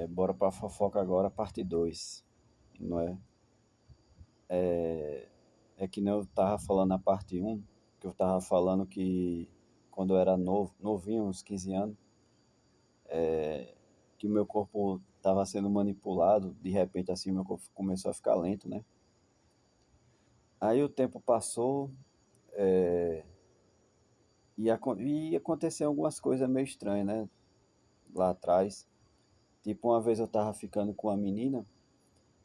Bora pra fofoca agora, parte 2, não é? É que nem eu tava falando na parte um, que eu tava falando que quando eu era novinho, uns 15 anos, que o meu corpo tava sendo manipulado, de repente assim, meu corpo começou a ficar lento, né? Aí o tempo passou, e aconteceu algumas coisas meio estranhas, né? Lá atrás. Tipo, uma vez eu tava ficando com uma menina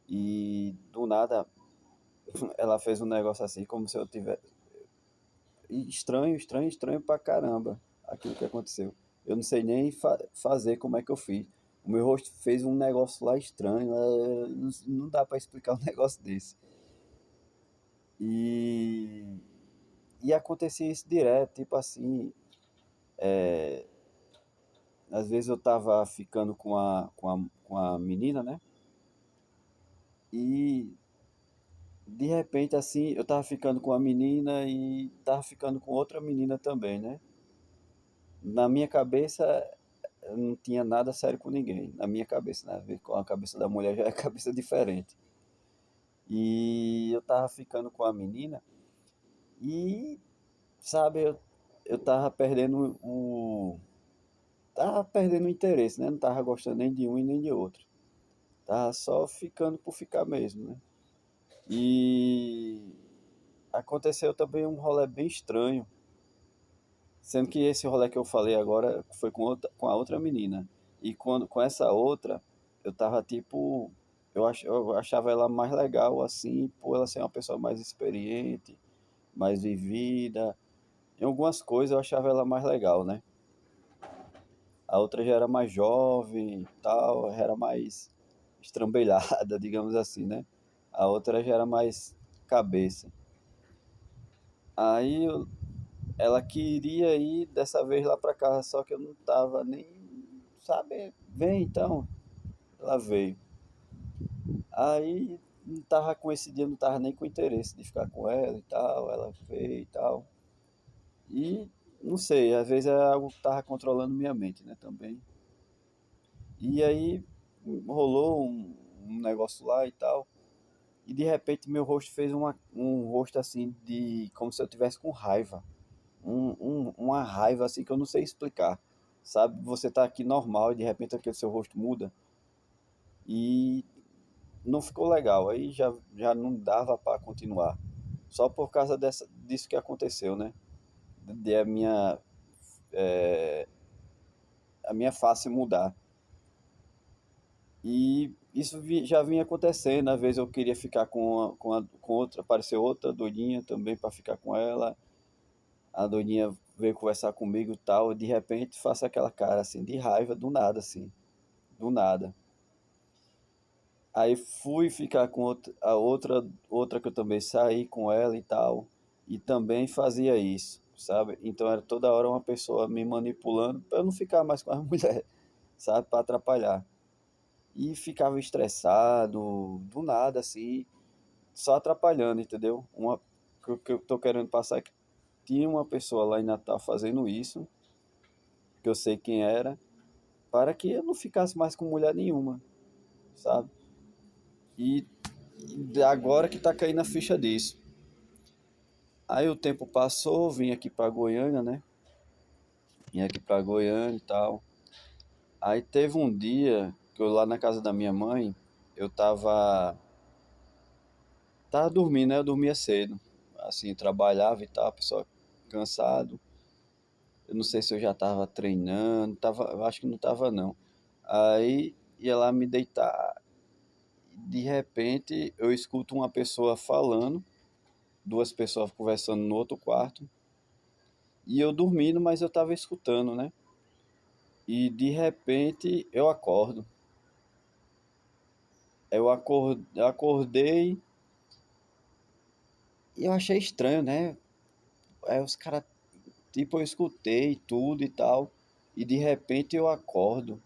e do nada ela fez um negócio assim, como se eu tivesse. E estranho, estranho, estranho pra caramba aquilo que aconteceu. Eu não sei nem fazer como é que eu fiz. O meu rosto fez um negócio lá estranho, não dá pra explicar um negócio desse. E, e acontecia isso direto, tipo assim, às vezes eu tava ficando com a menina, né? E de repente assim, eu tava ficando com a menina e tava ficando com outra menina também, né? Na minha cabeça eu não tinha nada sério com ninguém, na minha cabeça, né? Com a cabeça da mulher já é cabeça diferente. E eu tava ficando com a menina e, sabe, eu tava perdendo o. Tava perdendo o interesse, né? Não tava gostando nem de um e nem de outro. Tava só ficando por ficar mesmo, né? E aconteceu também um rolê bem estranho, sendo que esse rolê que eu falei agora foi com a outra menina. E quando, com essa outra, eu tava tipo. Eu achava ela mais legal assim, por ela ser uma pessoa mais experiente, mais vivida. Em algumas coisas eu achava ela mais legal, né? A outra já era mais jovem e tal, já era mais estrambelhada, digamos assim, né? A outra já era mais cabeça. Aí ela queria ir dessa vez lá pra casa, só que eu não tava nem, sabe, vem então. Ela veio. Aí não tava com esse dia, não tava nem com interesse de ficar com ela e tal, ela veio e tal. E não sei, às vezes é algo que tava controlando minha mente, né, também. E aí rolou um negócio lá e tal. E de repente meu rosto fez um rosto assim de como se eu tivesse com raiva. Uma raiva assim que eu não sei explicar. Sabe, você tá aqui normal e de repente aquele seu rosto muda e não ficou legal. Aí já não dava para continuar. Só por causa disso que aconteceu, né? De a minha face mudar. E isso já vinha acontecendo. Às vezes eu queria ficar com outra, apareceu outra doidinha também para ficar com ela. A doidinha veio conversar comigo e tal. E de repente faço aquela cara assim, de raiva, do nada, assim, do nada. Aí fui ficar com a outra que eu também saí com ela e tal. E também fazia isso, sabe? Então era toda hora uma pessoa me manipulando para eu não ficar mais com as mulheres, sabe? Para atrapalhar. E ficava estressado, do nada, assim, só atrapalhando, entendeu? Que eu tô querendo passar é que tinha uma pessoa lá em Natal fazendo isso, que eu sei quem era, para que eu não ficasse mais com mulher nenhuma, sabe? E, e agora que tá caindo a ficha disso. Aí o tempo passou, vim aqui pra Goiânia, né? Vim aqui pra Goiânia e tal. Aí teve um dia que eu lá na casa da minha mãe, eu tava dormindo, né? Eu dormia cedo. Assim, trabalhava e tal, pessoal cansado. Eu não sei se eu já tava treinando, eu acho que não tava não. Aí ia lá me deitar. De repente eu escuto uma pessoa falando, duas pessoas conversando no outro quarto. E eu dormindo, mas eu tava escutando, né? E de repente eu acordo. Eu acordei e eu achei estranho, né? Aí os caras, tipo, eu escutei tudo e tal. E de repente eu acordo.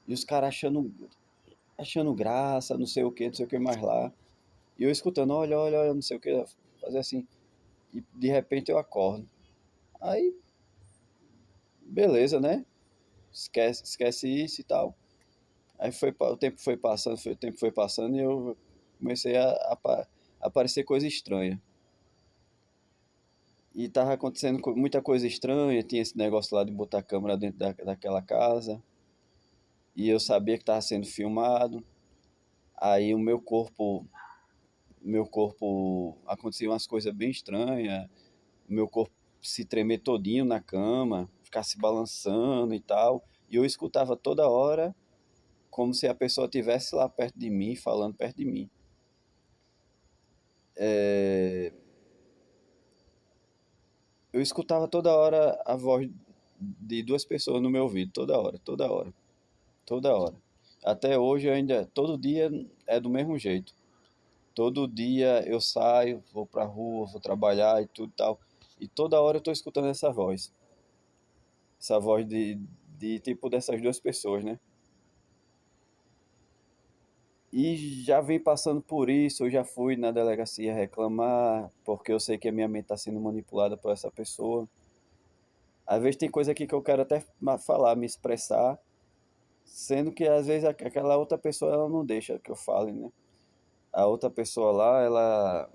E os caras achando graça, não sei o que mais lá. E eu escutando, olha, olha, olha, não sei o que, fazer assim. E de repente eu acordo. Aí, beleza, né? Esquece isso e tal. Aí o tempo foi passando, o tempo foi passando e eu comecei a aparecer coisa estranha. E tava acontecendo muita coisa estranha, tinha esse negócio lá de botar a câmera dentro daquela casa, e eu sabia que estava sendo filmado. Aí o meu corpo aconteciam umas coisas bem estranhas, o meu corpo se tremer todinho na cama, ficar se balançando e tal. E eu escutava toda hora como se a pessoa estivesse lá perto de mim, falando perto de mim. É, eu escutava toda hora a voz de duas pessoas no meu ouvido, toda hora, toda hora, toda hora. Até hoje eu ainda, todo dia é do mesmo jeito. Todo dia eu saio, vou pra rua, vou trabalhar e tudo e tal. E toda hora eu tô escutando essa voz. Essa voz de tipo dessas duas pessoas, né? E já vim passando por isso, eu já fui na delegacia reclamar, porque eu sei que a minha mente está sendo manipulada por essa pessoa. Às vezes tem coisa aqui que eu quero até falar, me expressar, sendo que às vezes aquela outra pessoa ela não deixa que eu fale, né? A outra pessoa lá,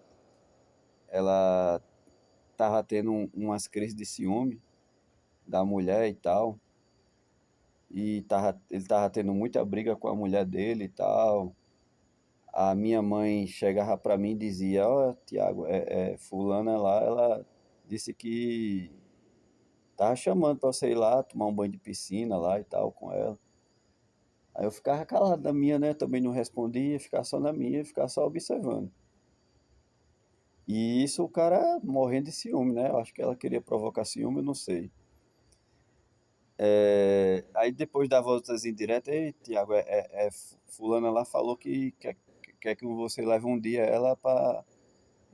ela tava tendo umas crises de ciúme da mulher e tal, e ele tava tendo muita briga com a mulher dele e tal. A minha mãe chegava para mim e dizia, ó, Tiago, fulana lá, ela disse que tava chamando para você ir lá tomar um banho de piscina lá e tal com ela. Aí eu ficava calado na minha, né? Também não respondia, ficava só na minha, ficava só observando. E isso o cara morrendo de ciúme, né? Eu acho que ela queria provocar ciúme, eu não sei. Aí depois dava outras indiretas, ei, Tiago, fulana lá falou que quer que você leve um dia ela para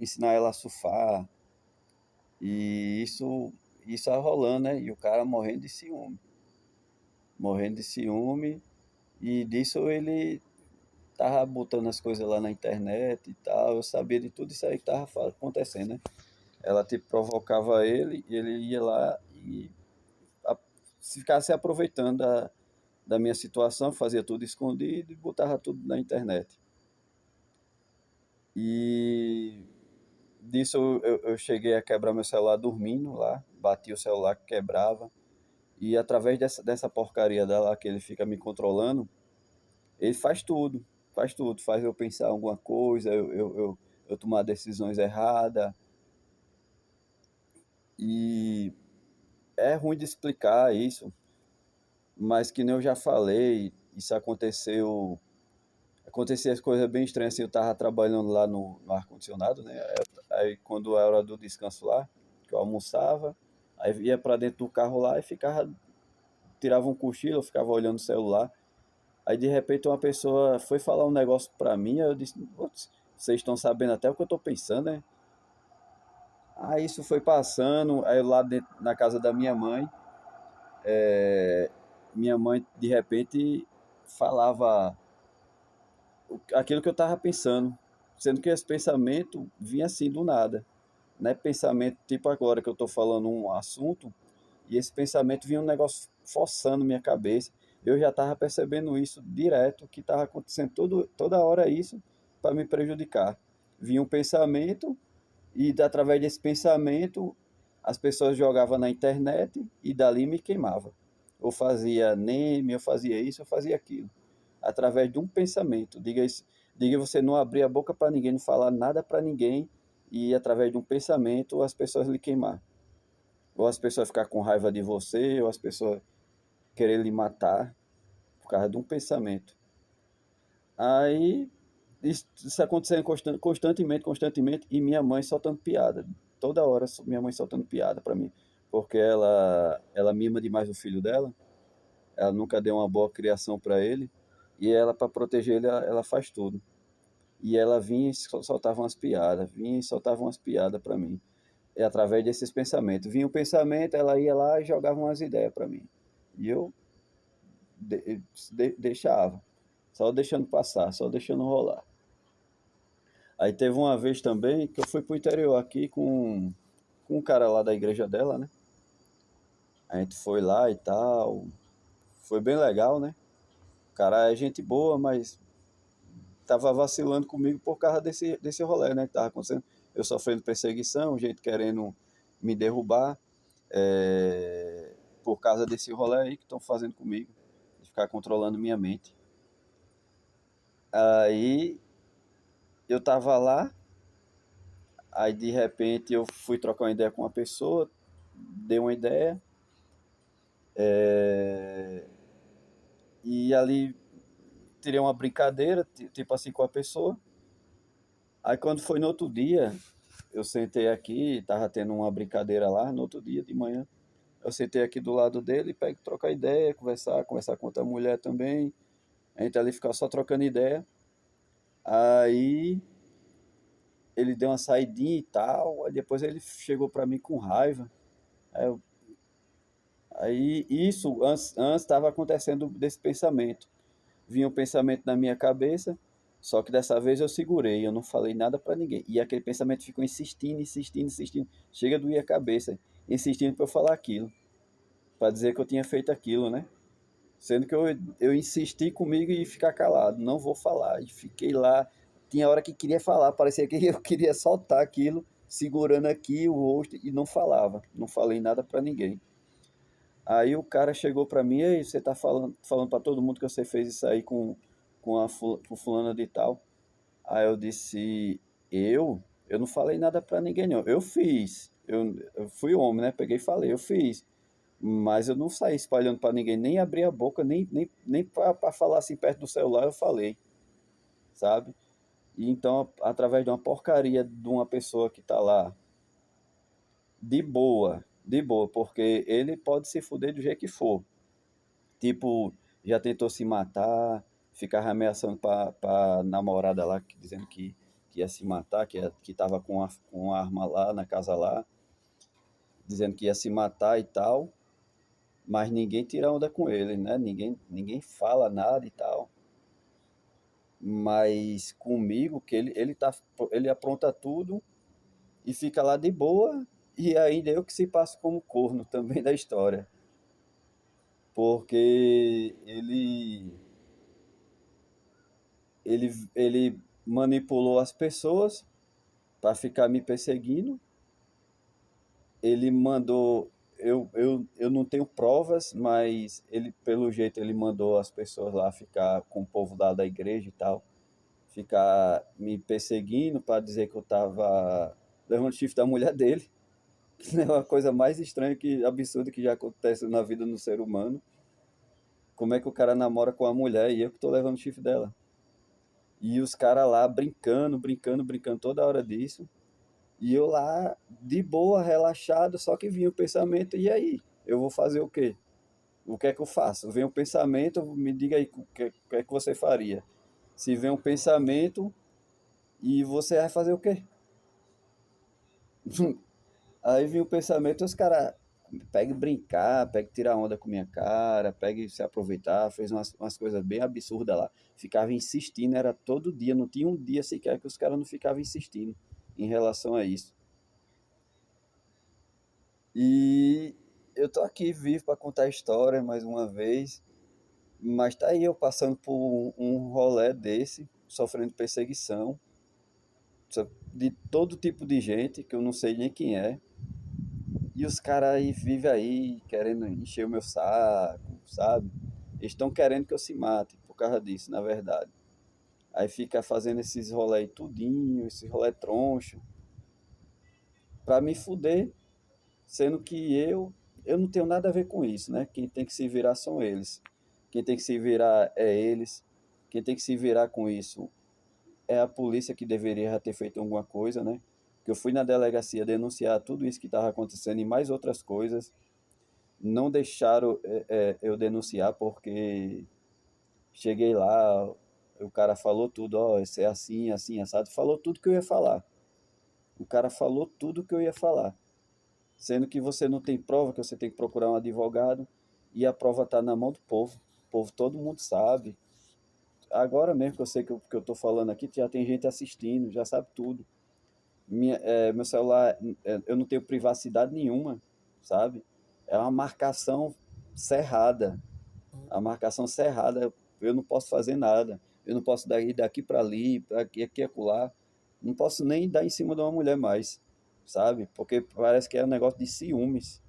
ensinar ela a surfar. E isso tá rolando, né? E o cara morrendo de ciúme. Morrendo de ciúme. E disso ele tava botando as coisas lá na internet e tal. Eu sabia de tudo isso aí que tava acontecendo, né? Ela tipo provocava ele e ele ia lá e a, se ficasse aproveitando da minha situação, fazia tudo escondido e botava tudo na internet. E disso eu cheguei a quebrar meu celular dormindo lá, bati o celular, quebrava. E através dessa porcaria dela que ele fica me controlando, ele faz tudo, faz tudo, faz eu pensar alguma coisa, eu tomar decisões erradas. E é ruim de explicar isso, mas que nem eu já falei, isso acontecia as coisas bem estranhas, assim, eu tava trabalhando lá no ar-condicionado, né? Aí quando era hora do descanso lá, que eu almoçava, aí ia para dentro do carro lá e tirava um cochilo, eu ficava olhando o celular. Aí de repente uma pessoa foi falar um negócio pra mim, aí eu disse, "Putz, vocês estão sabendo até o que eu tô pensando, né?" Aí isso foi passando, aí lá dentro, na casa da minha mãe de repente falava aquilo que eu tava pensando, sendo que esse pensamento vinha assim do nada, né? Pensamento tipo agora que eu tô falando um assunto, e esse pensamento vinha um negócio forçando minha cabeça. Eu já estava percebendo isso direto, que estava acontecendo toda hora isso para me prejudicar. Vinha um pensamento e através desse pensamento as pessoas jogavam na internet e dali me queimava. Eu fazia meme, eu fazia isso, eu fazia aquilo. Através de um pensamento. Diga você não abrir a boca para ninguém, não falar nada para ninguém e através de um pensamento as pessoas lhe queimar. Ou as pessoas ficar com raiva de você, ou as pessoas querer lhe matar por causa de um pensamento. Aí isso acontecendo constantemente, e minha mãe soltando piada. Toda hora minha mãe soltando piada para mim. Porque ela mima demais o filho dela, ela nunca deu uma boa criação para ele, e ela, para proteger ele, ela faz tudo. E ela vinha e soltava umas piadas, vinha e soltava umas piadas para mim. É através desses pensamentos. Vinha o pensamento, ela ia lá e jogava umas ideias para mim. E eu deixava, só deixando passar, só deixando rolar. Aí teve uma vez também que eu fui pro interior aqui com um cara lá da igreja dela, né? A gente foi lá e tal, foi bem legal, né? O cara é gente boa, mas tava vacilando comigo por causa desse rolê, né? Que tava acontecendo. Eu sofrendo perseguição, gente querendo me derrubar, por causa desse rolê aí que estão fazendo comigo, de ficar controlando minha mente. Aí eu tava lá, aí de repente eu fui trocar uma ideia com uma pessoa, dei uma ideia, e ali tirei uma brincadeira, tipo assim, com a pessoa. Aí quando foi no outro dia, eu sentei aqui, tava tendo uma brincadeira lá, no outro dia de manhã. Eu sentei aqui do lado dele, pego, trocar ideia, conversar com outra mulher também. A gente ali ficava só trocando ideia. Aí ele deu uma saidinha e tal, aí depois ele chegou pra mim com raiva. Aí, aí isso antes estava acontecendo desse pensamento. Vinha um pensamento na minha cabeça, só que dessa vez eu segurei, eu não falei nada pra ninguém. E aquele pensamento ficou insistindo, insistindo, insistindo. Chega a doer a cabeça, insistindo pra eu falar aquilo, pra dizer que eu tinha feito aquilo, né? Sendo que eu insisti comigo e ficar calado, não vou falar. E fiquei lá, tinha hora que queria falar, parecia que eu queria soltar aquilo, segurando aqui o rosto e não falava, não falei nada pra ninguém. Aí o cara chegou pra mim, e você tá falando para todo mundo que você fez isso aí com fulana de tal. Aí eu disse, eu não falei nada pra ninguém não, eu fiz, eu fui homem, né, peguei e falei, eu fiz. Mas eu não saí espalhando para ninguém, nem abri a boca, nem para falar assim perto do celular eu falei, sabe? E então, através de uma porcaria de uma pessoa que tá lá, de boa, porque ele pode se fuder do jeito que for. Tipo, já tentou se matar, ficava ameaçando pra namorada lá, dizendo que ia se matar, que tava com a arma lá na casa lá, dizendo que ia se matar e tal. Mas ninguém tira onda com ele, né? Ninguém fala nada e tal. Mas comigo, que ele apronta tudo e fica lá de boa, e ainda eu que se passo como corno também da história. Porque ele manipulou as pessoas para ficar me perseguindo. Ele mandou. Eu não tenho provas, mas ele, pelo jeito, ele mandou as pessoas lá ficar com o povo lá da igreja e tal, ficar me perseguindo para dizer que eu tava levando chifre da mulher dele, que é uma coisa mais estranha que absurda que já acontece na vida do ser humano. Como é que o cara namora com a mulher e eu que tô levando chifre dela? E os caras lá brincando, brincando, brincando toda hora disso. E eu lá de boa, relaxado, só que vinha o pensamento, e aí? Eu vou fazer o quê? O que é que eu faço? Vem um pensamento, me diga aí o que é que você faria. Se vem um pensamento e você vai fazer o quê? Aí vinha o pensamento, os caras pega e brincar, pega e tirar onda com minha cara, pega e se aproveitar, fez umas coisas bem absurdas lá. Ficava insistindo, era todo dia, não tinha um dia sequer que os caras não ficavam insistindo em relação a isso. E eu tô aqui vivo para contar a história mais uma vez, mas tá aí eu passando por um rolê desse, sofrendo perseguição de todo tipo de gente, que eu não sei nem quem é. E os caras aí vivem aí querendo encher o meu saco, sabe? Eles estão querendo que eu se mate por causa disso, na verdade. Aí fica fazendo esses rolê aí tudinho, esses rolê troncho, pra me fuder, sendo que eu não tenho nada a ver com isso, né? Quem tem que se virar são eles. Quem tem que se virar é eles. Quem tem que se virar com isso é a polícia, que deveria ter feito alguma coisa, né? Que eu fui na delegacia denunciar tudo isso que estava acontecendo e mais outras coisas. Não deixaram eu denunciar porque cheguei lá, o cara falou tudo, ó, isso é assim, assim, assado, falou tudo que eu ia falar. O cara falou tudo que eu ia falar, sendo que você não tem prova, que você tem que procurar um advogado e a prova está na mão do povo. O povo, todo mundo sabe. Agora mesmo que eu sei que eu tô falando aqui, já tem gente assistindo, já sabe tudo. Meu celular, eu não tenho privacidade nenhuma, sabe? É uma marcação cerrada. A marcação cerrada eu não posso fazer nada. Eu não posso ir daqui para ali, para aqui, acolá. Não posso nem dar em cima de uma mulher mais, sabe? Porque parece que é um negócio de ciúmes,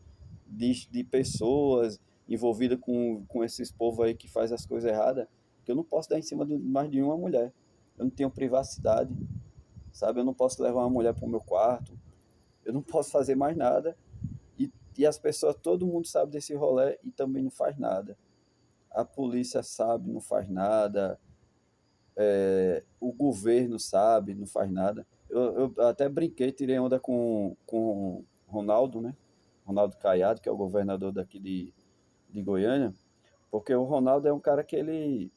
de pessoas envolvidas com esses povos aí que faz as coisas erradas, que eu não posso dar em cima de mais de uma mulher. Eu não tenho privacidade, sabe? Eu não posso levar uma mulher para o meu quarto, eu não posso fazer mais nada. E as pessoas, todo mundo sabe desse rolê e também não faz nada. A polícia sabe, não faz nada. O governo sabe, não faz nada. Eu até brinquei, tirei onda com Ronaldo, né? Ronaldo Caiado, que é o governador daqui de Goiânia, porque o Ronaldo é um cara que ele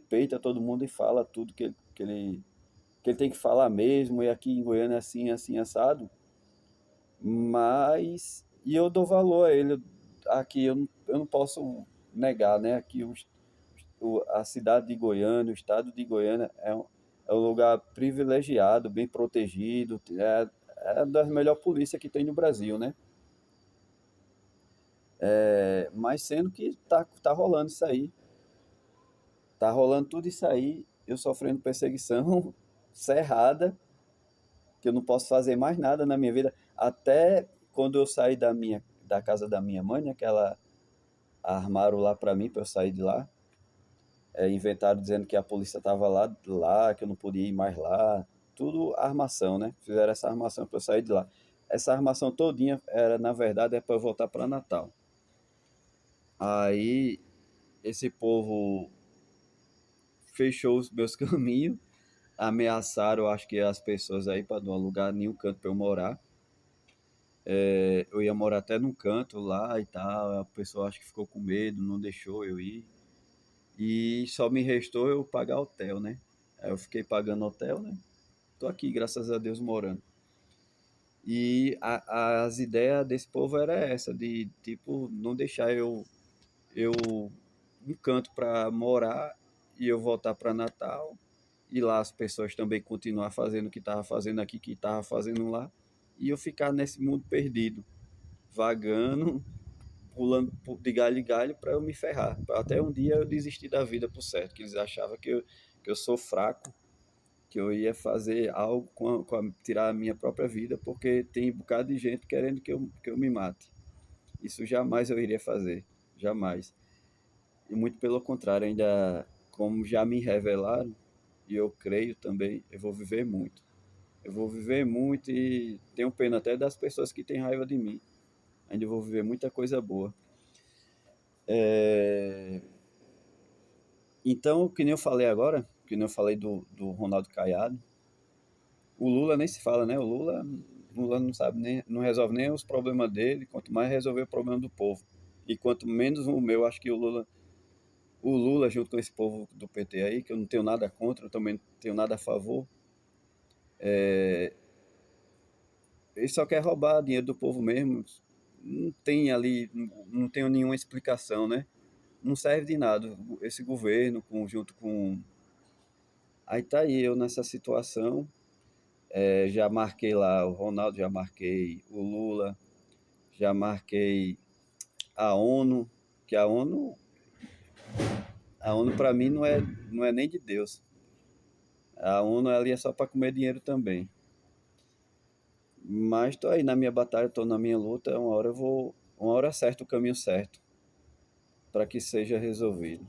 peita todo mundo e fala tudo que ele tem que falar mesmo, e aqui em Goiânia é assim, assim, assado. Mas, e eu dou valor a ele. Aqui eu não posso negar, né? Aqui a cidade de Goiânia, o estado de Goiânia é um lugar privilegiado, bem protegido, é das melhores polícias que tem no Brasil, né? Mas sendo que tá rolando isso aí, tá rolando tudo isso aí, eu sofrendo perseguição cerrada, que eu não posso fazer mais nada na minha vida, até quando eu saí da casa da minha mãe, né, que ela armaram lá para mim, para eu sair de lá. Inventaram dizendo que a polícia estava lá, que eu não podia ir mais lá. Tudo armação, né? Fizeram essa armação para eu sair de lá. Essa armação todinha era, na verdade, é para eu voltar para Natal. Aí esse povo fechou os meus caminhos, ameaçaram, acho que as pessoas aí para não alugar nenhum canto para eu morar. Eu ia morar até num canto lá e tal, a pessoa acho que ficou com medo, não deixou eu ir. E só me restou eu pagar hotel, né? Aí eu fiquei pagando hotel, né? Tô aqui, graças a Deus, morando. E as ideias desse povo era essa, de tipo, não deixar eu um canto para morar e eu voltar para Natal e lá as pessoas também continuar fazendo o que tava fazendo aqui, que tava fazendo lá, e eu ficar nesse mundo perdido, vagando, pulando de galho em galho para eu me ferrar. Até um dia eu desisti da vida por certo, que eles achavam que eu sou fraco, que eu ia fazer algo tirar a minha própria vida, porque tem um bocado de gente querendo que eu me mate. Isso jamais eu iria fazer, jamais. E muito pelo contrário, ainda como já me revelaram, e eu creio também, eu vou viver muito. Eu vou viver muito e tenho pena até das pessoas que têm raiva de mim. Ainda vou viver muita coisa boa. É... Então, que nem eu falei agora, que nem eu falei do Ronaldo Caiado, o Lula nem se fala, né? O Lula não sabe nem, não resolve nem os problemas dele, quanto mais resolver o problema do povo. E quanto menos o meu, acho que o Lula junto com esse povo do PT aí, que eu não tenho nada contra, eu também não tenho nada a favor, ele só quer roubar dinheiro do povo mesmo. Não tem ali, não tem nenhuma explicação, né? Não serve de nada esse governo, junto com. Aí tá aí eu nessa situação. Já marquei lá o Ronaldo, já marquei o Lula, já marquei a ONU, que a ONU para mim não é nem de Deus. A ONU ali é só para comer dinheiro também. Mas tô aí na minha batalha, tô na minha luta, uma hora eu vou, uma hora certa o caminho certo para que seja resolvido.